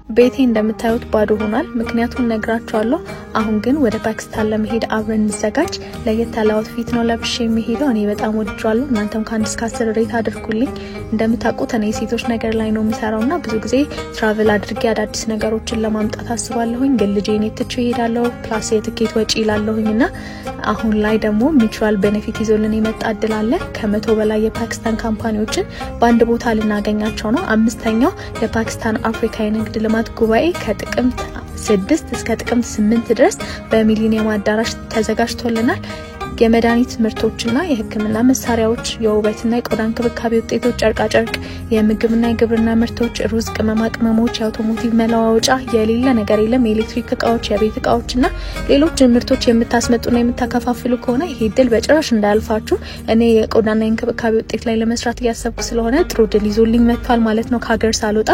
ቤቴ እንደምታዩት ባዶ ሆኗል ምክንያቱም ነግራችኋለሁ አሁን ግን ወደ ፓኪስታን ለመሄድ አብረን እንዘጋጅ ለየት ያለ አውትፊት ነው ለብሼ የሚሄደው እኔ በጣም ወድጃለሁ እናንተም ካንድ እስከ 10 ሬት አድርጉልኝ እንደምታውቁት እኔ ሴቶች ነገር ላይ ነው የሚሰራውና ብዙ ጊዜ ትራቨል አድርጌ አዳዲስ ነገሮችን ለማምጣት አስባለሁኝ ግን ልጄን እትቼ እሄዳለሁ ፕላስ የትኬት ወጪ ይላለሁኝና አሁን ላይ ደግሞ ሚቹዋል ቤኔፊት ይዞልን የመጣ እድል አለ ከ100 በላይ የፓኪስታን ካምፓኒዎችን በአንድ ቦታ ልናገኛቸው ነው አምስተኛው የፓኪስታን አፍሪካ የንግድ ልማት ጉባኤ ከጥቅምት 6 እስከ ጥቅምት 8 ድረስ በሚሊኒየም አዳራሽ ተዘጋጅቶልናል የመድኃኒት ምርቶችና የህክምና መሳሪያዎች የውበትና የቆዳ እንክብካቤ ውጤቶች ጨርቃ ጨርቅ የምግብና የግብርና ምርቶች ሩዝ ቅመማ ቅመሞች የአውቶሞቲቭ መለዋወጫ የሌለ ነገር የለም የኤሌክትሪክ እቃዎች የቤት እቃዎችና ሌሎች ምርቶች የምታስመጡና የምታከፋፍሉ ከሆነ ይሄ ድል በጭራሽ እንዳያልፋችሁ እኔ የቆዳና የእንክብካቤ ውጤት ላይ ለመስራት ያሰብኩ ስለሆነ ጥሩ ድል ይዞልኝ መጥቷል ማለት ነው ከሀገር ሳልወጣ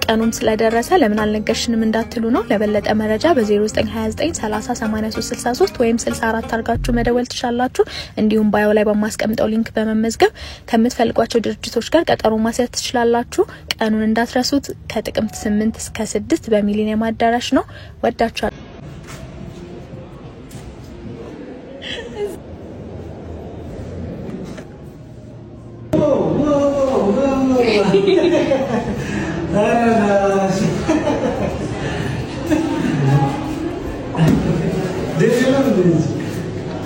ቀኑም ስለደረሰ ለምን አልነገርሽንም እንዳትሉ ነው ለበለጠ መረጃ በ0929 30 83 63 ወይም 64 አርጋችሁ መደወል ትችላላችሁ እንዲሁም ባዮ ላይ በማስቀምጠው ሊንክ በመመዝገብ ከምትፈልጓቸው ድርጅቶች ጋር ቀጠሮ ማስያዝ ትችላላችሁ ቀኑን እንዳትረሱት ከጥቅምት 8 እስከ 6 በሚሊኒየም አዳራሽ ነው ወዳችኋለሁ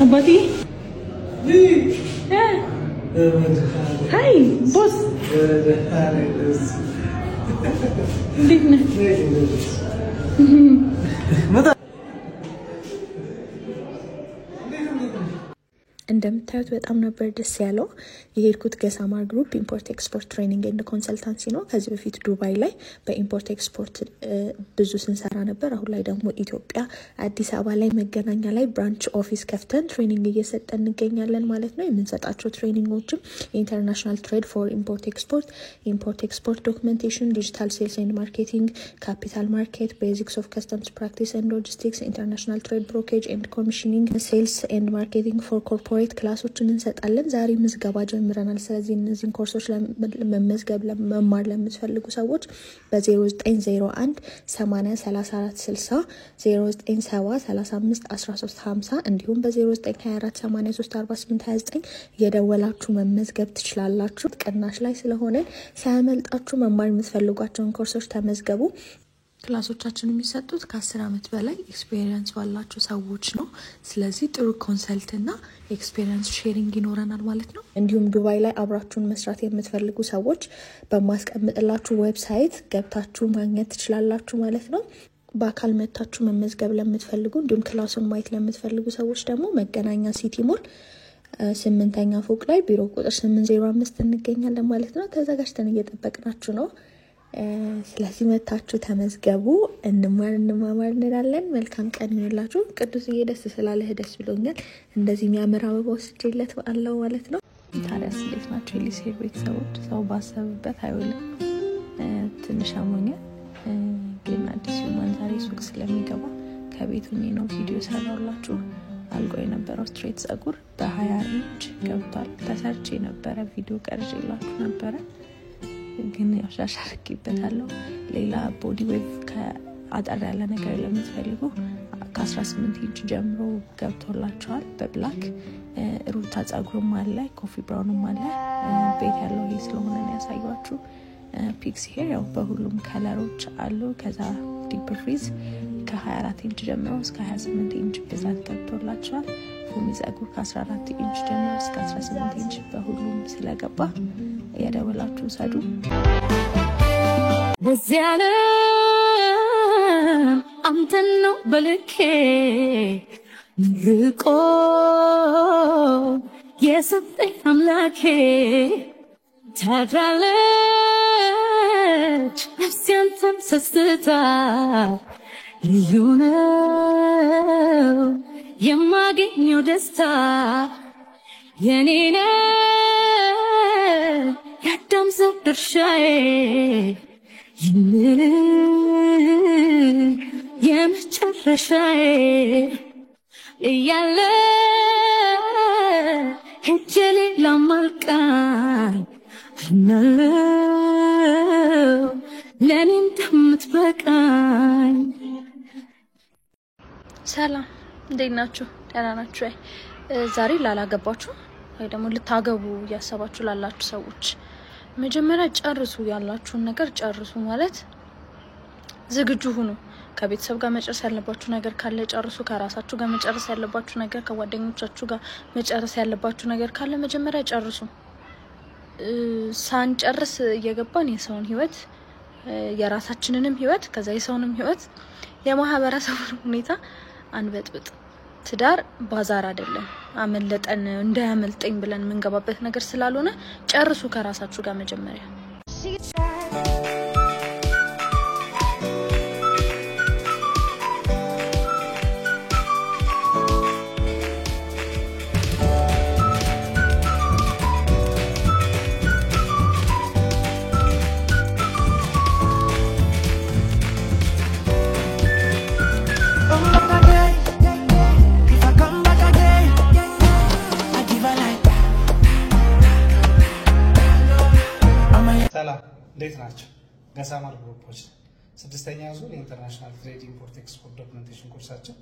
Abadi? Yeah. Hi, boss. እንደምታዩት በጣም ነበር ደስ ያለው የሄድኩት ገሳማር ግሩፕ ኢምፖርት ኤክስፖርት ትሬኒንግ ኤንድ ኮንሰልታንሲ ነው ከዚህ በፊት ዱባይ ላይ በኢምፖርት ኤክስፖርት ብዙ ስንሰራ ነበር አሁን ላይ ደግሞ ኢትዮጵያ አዲስ አበባ ላይ መገናኛ ላይ ብራንች ኦፊስ ከፍተን ትሬኒንግ እየሰጠን እንገኛለን ማለት ነው የምንሰጣቸው ትሬኒንጎችም ኢንተርናሽናል ትሬድ ፎር ኢምፖርት ኤክስፖርት ዶክመንቴሽን ዲጂታል ሴልስ ኤንድ ማርኬቲንግ ካፒታል ማርኬት ቤዚክስ ኦፍ ከስተምስ ፕራክቲስ ኤንድ ሎጂስቲክስ ኢንተርናሽናል ትሬድ ብሮኬጅ ኤንድ ኮሚሽኒንግ ሴልስ ኤንድ ማርኬቲንግ ፎር ኮርፖሬት ክላሶችን እንሰጣለን ዛሬ ምዝገባ ጀምረናል ስለዚህ እነዚህን ኮርሶች ለመመዝገብ ለመማር ለምትፈልጉ ሰዎች በ0901 80 34 60 0970 35 13 50 እንዲሁም በ0924 83 48 29 የደወላችሁ መመዝገብ ትችላላችሁ ቅናሽ ላይ ስለሆነ ሳያመልጣችሁ መማር የምትፈልጓቸውን ኮርሶች ተመዝገቡ ክላሶቻችን የሚሰጡት ከ10 አመት በላይ ኤክስፒሪየንስ ባላችሁ ሰዎች ነው ስለዚህ ጥሩ ኮንሰልትና ኤክስፒሪየንስ ሼሪንግ ይኖረናል ማለት ነው እንዲሁም ዱባይ ላይ አብራችሁን መስራት የምትፈልጉ ሰዎች በማስቀምጥላችሁ ዌብሳይት ገብታችሁ ማግኘት ትችላላችሁ ማለት ነው በአካል መታችሁ መመዝገብ ለምትፈልጉ እንዲሁም ክላሱን ማየት ለምትፈልጉ ሰዎች ደግሞ መገናኛ ሲቲ ሞል 8ኛ ፎቅ ላይ ቢሮ ቁጥር 805 እንገኛለን ማለት ነው ተዘጋጅተን እየጠበቅናችሁ ነው ስለዚህ መታችሁ ተመዝገቡ እንማር እንላለን መልካም ቀን ይሁንላችሁ ቅዱስ እየደስ ስላለህ ደስ ብሎኛል እንደዚህ የሚያምር አበባ ወስጄለት አለው ማለት ነው ታዲያስ እንዴት ናችሁ ሊሴር ቤተሰቦች ሰው ባሰብበት አይውልም ትንሽ አሞኛል ግን አዲስ ማንዛሬ ሱቅ ስለሚገባ ከቤቱ ነው ቪዲዮ ሰራውላችሁ አልቆ የነበረው ስትሬት ጸጉር በ20 ኢንች ገብቷል ተሰርቼ ነበረ ቪዲዮ ቀርጬላችሁ ነበረ ግን ያሻሻልኩበታለሁ ሌላ ቦዲ ዌቭ ከአጠር ያለ ነገር ለምትፈልጉ ከ18 ኢንች ጀምሮ ገብቶላችኋል በብላክ ሩታ ጸጉርም አለ ኮፊ ብራውንም አለ ቤት ያለው ይሄ ስለሆነ ያሳያችሁ ፒክሲ ሄር ያው በሁሉም ከለሮች አሉ ከዛ ዲፕ ፍሪዝ ከ24 ኢንች ጀምሮ እስከ 28 ኢንች ብዛት ገብቶላችኋል ፉሚ ጸጉር ከ14 ኢንች ጀምሮ እስከ 18 ኢንች በሁሉም ስለገባ ያደወላችሁ ሰዱ ወዚያለ አንተን ነው በልኬ ርቆ የሰጠኝ አምላኬ ታድራለች ነፍሴን ሰስታ ልዩ ነው የማገኘው ደስታ የኔ ነው ያዳም ዘር ድርሻዬ ይምል የመጨረሻዬ እያለ ሄጄ ላማልቃኝ ነው ለኔ እንደምትበቃኝ ሰላም እንዴት ናችሁ? ደህና ናችሁ? ዛሬ ላላገባችሁ ወይ ደግሞ ልታገቡ ያሰባችሁ ላላችሁ ሰዎች መጀመሪያ ጨርሱ፣ ያላችሁን ነገር ጨርሱ። ማለት ዝግጁ ሁኑ። ከቤተሰብ ጋር መጨረስ ያለባችሁ ነገር ካለ ጨርሱ። ከራሳችሁ ጋር መጨረስ ያለባችሁ ነገር፣ ከጓደኞቻችሁ ጋር መጨረስ ያለባችሁ ነገር ካለ መጀመሪያ ጨርሱ። ሳንጨርስ እየገባን የሰውን ህይወት የራሳችንንም ህይወት ከዛ የሰውንም ህይወት የማህበረሰቡን ሁኔታ አንበጥብጥ። ትዳር ባዛር አይደለም። አመለጠን እንዳያመልጠኝ ብለን መንገባበት ነገር ስላልሆነ ጨርሱ ከራሳችሁ ጋር መጀመሪያ። እንዴት ናችሁ? ገሳማር ግሩፖች ስድስተኛ ዙር የኢንተርናሽናል ትሬድ ኢምፖርት ኤክስፖርት ዶክመንቴሽን ኮርሳችን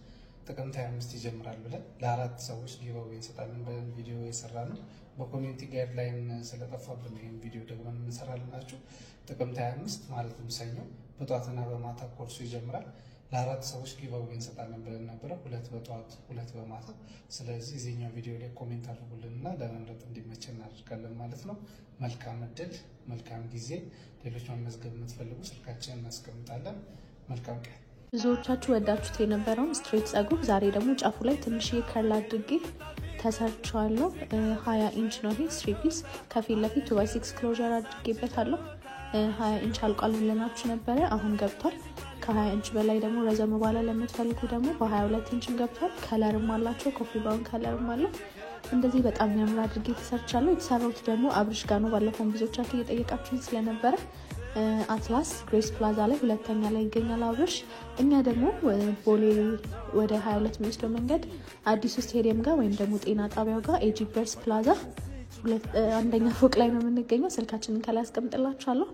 ጥቅምት 25 ይጀምራል ብለን ለአራት ሰዎች ጊቭአዌይ እንሰጣለን ብለን ቪዲዮ የሰራነው በኮሚኒቲ ጋይድላይን ስለጠፋብን ይሄን ቪዲዮ ደግሞ እንሰራልናችሁ። ጥቅምት 25 ማለትም ሰኞ በጧትና በማታ ኮርሱ ይጀምራል። ለአራት ሰዎች ጊቭአዌይ እንሰጣለን ብለን ነበር፣ ሁለት በጧት ሁለት በማታ። ስለዚህ እዚህኛው ቪዲዮ ላይ ኮሜንት አድርጉልንና ለመምረጥ እንዲመቸን እናደርጋለን ማለት ነው። መልካም እድል፣ መልካም ጊዜ። ሌሎች መመዝገብ የምትፈልጉ ስልካችንን እናስቀምጣለን። መልካም ቀን። ብዙዎቻችሁ ወዳችሁት የነበረውን ስትሬት ጸጉር ዛሬ ደግሞ ጫፉ ላይ ትንሽዬ ከርል አድርጌ ተሰርቻለሁ። 20 ኢንች ነው ይሄ 3 ፒስ። ከፊት ለፊት 2x6 ክሎዥር አድርጌበታለሁ። 20 ኢንች አልቋል ብለናችሁ ነበረ፣ አሁን ገብቷል። ከ20 ኢንች በላይ ደግሞ ረዘም ባለ ለምትፈልጉ ደግሞ በ22 ኢንችም ገብቷል። ከለርም አላቸው፣ ኮፊ ብራውን ከለርም አለው። እንደዚህ በጣም የሚያምር አድርጌ ተሰርቻለሁ። የተሰራሁት ደግሞ አብርሽ ጋር ነው። ባለፈው ብዙዎቻችሁ እየጠየቃችሁኝ ስለነበረ አትላስ ግሬስ ፕላዛ ላይ ሁለተኛ ላይ ይገኛል አብርሽ። እኛ ደግሞ ቦሌ ወደ 22 የሚወስደው መንገድ አዲሱ ስቴዲየም ጋር ወይም ደግሞ ጤና ጣቢያው ጋር ኤጂ በርስ ፕላዛ አንደኛ ፎቅ ላይ ነው የምንገኘው። ስልካችንን ከላይ አስቀምጥላችኋለሁ።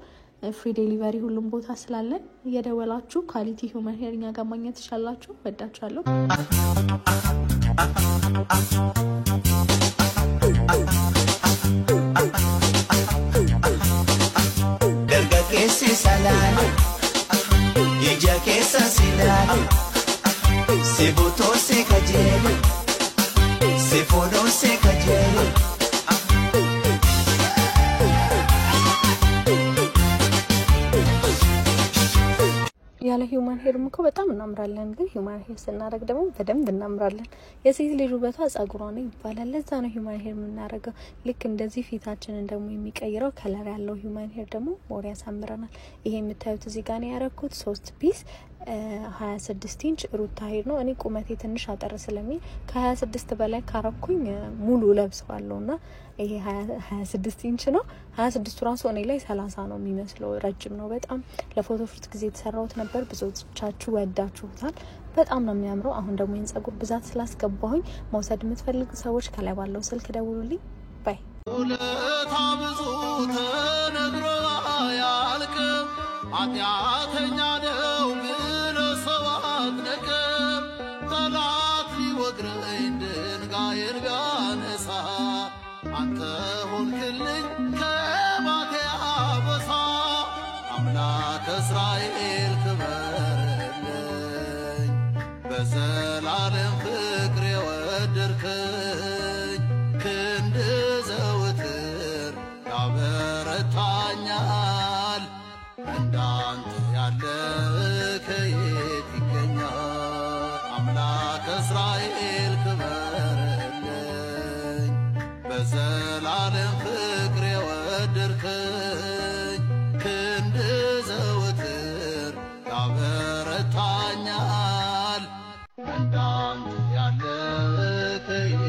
ፍሪ ዴሊቨሪ ሁሉም ቦታ ስላለን እየደወላችሁ ኳሊቲ ሂውመን ሄር እኛ ጋር ማግኘት ትችላላችሁ። ወዳችኋለሁ። Dergaggeessi salaale ija keessa si laale si butoo si kajeelu si fuudhuu si kajeelu. ያለ ሂውማን ሄር እኮ በጣም እናምራለን፣ ግን ሂውማን ሄር ስናደርግ ደግሞ በደንብ እናምራለን። የሴት ልጅ ውበቷ ጸጉሯ ነው ይባላል። ለዛ ነው ሂውማን ሄር የምናደርገው። ልክ እንደዚህ ፊታችንን ደግሞ የሚቀይረው ከለር ያለው ሂውማን ሄር ደግሞ ሞር ያሳምረናል። ይሄ የምታዩት እዚህ ጋር ነው ያደረኩት 3 ፒስ 26 ኢንች ሩታ ሄር ነው። እኔ ቁመቴ ትንሽ አጠር ስለሚል ከ26 በላይ ካረኩኝ ሙሉ ለብሰዋለሁና ይሄ 26 ኢንች ነው። 26 ራሱ እኔ ላይ 30 ነው የሚመስለው፣ ረጅም ነው በጣም። ለፎቶ ሹት ጊዜ የተሰራውት ነበር፣ ብዙዎቻችሁ ወዳችሁታል። በጣም ነው የሚያምረው። አሁን ደግሞ የጸጉር ብዛት ስላስገባሁኝ መውሰድ የምትፈልጉ ሰዎች ከላይ ባለው ስልክ ደውሉልኝ። ባይ ሁለታ ብዙ ተነግሮ ያልቅም አጥያተኛ ነው ብሎ ሰው አትነቅም። ጠላት ሊወግረኝ ድንጋይን ቢያነሳ አንተ ሆንክልኝ ከባቴ አበሳ። አምላክ እስራኤል ክበርልኝ በዘላለም ፍቅር የወደድከኝ ክንድ ዘውትር ያበረታኛል። እንዳንተ ያለ ከየት ይገኛል? አምላክ እስራኤል ክበርልኝ በዘላለም ፍቅር የወደድከኝ ክንድ ዘውትር ያበረታኛል። እንዳንተ ያለ ከየት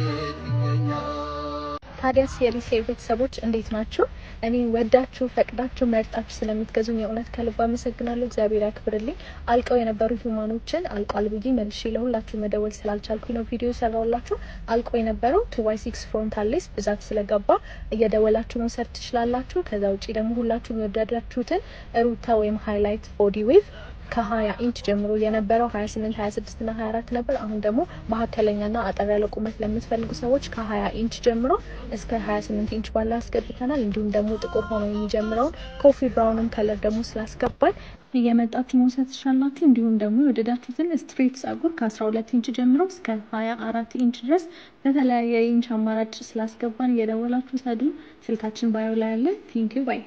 ይገኛል? ታዲያስ የሪሴ ቤተሰቦች እንዴት ናችሁ? እኔ ወዳችሁ ፈቅዳችሁ መርጣችሁ ስለምትገዙኝ የእውነት ከልብ አመሰግናለሁ። እግዚአብሔር ያክብርልኝ። አልቀው የነበሩ ሂውማኖችን አልቋል ብዬ መልሼ ለሁላችሁ መደወል ስላልቻልኩኝ ነው ቪዲዮ ሰራውላችሁ። አልቆ የነበረው 2x6 ፍሮንታል ሌስ ብዛት ስለገባ እየደወላችሁ መውሰድ ትችላላችሁ። ከዛ ውጪ ደግሞ ሁላችሁም የወደዳችሁትን ሩታ ወይም ሃይላይት ቦዲ ዌቭ ከ20 ኢንች ጀምሮ የነበረው 28 26 እና 24 ነበር። አሁን ደግሞ መካከለኛና አጠር ያለ ቁመት ለምትፈልጉ ሰዎች ከ20 ኢንች ጀምሮ እስከ 28 ኢንች ባለ አስገብተናል። እንዲሁም ደግሞ ጥቁር ሆኖ የሚጀምረውን ኮፊ ብራውንም ከለር ደግሞ ስላስገባል እየመጣችሁ መውሰድ ትችላላችሁ። እንዲሁም ደግሞ የወደዳችሁትን ስትሬት ጸጉር ከ12 ኢንች ጀምሮ እስከ 24 ኢንች ድረስ በተለያየ ኢንች አማራጭ ስላስገባን እየደወላችሁ ሰዱ። ስልካችን ባዮ ላይ አለ። ቴንኪው ባይ።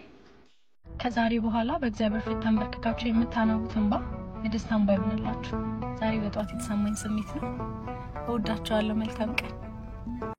ከዛሬ በኋላ በእግዚአብሔር ፊት ተንበርክካችሁ የምታነቡት እንባ የደስታ እንባ ይሆንላችሁ። ዛሬ በጧት የተሰማኝ ስሜት ነው። እወዳችኋለሁ። መልካም ቀን።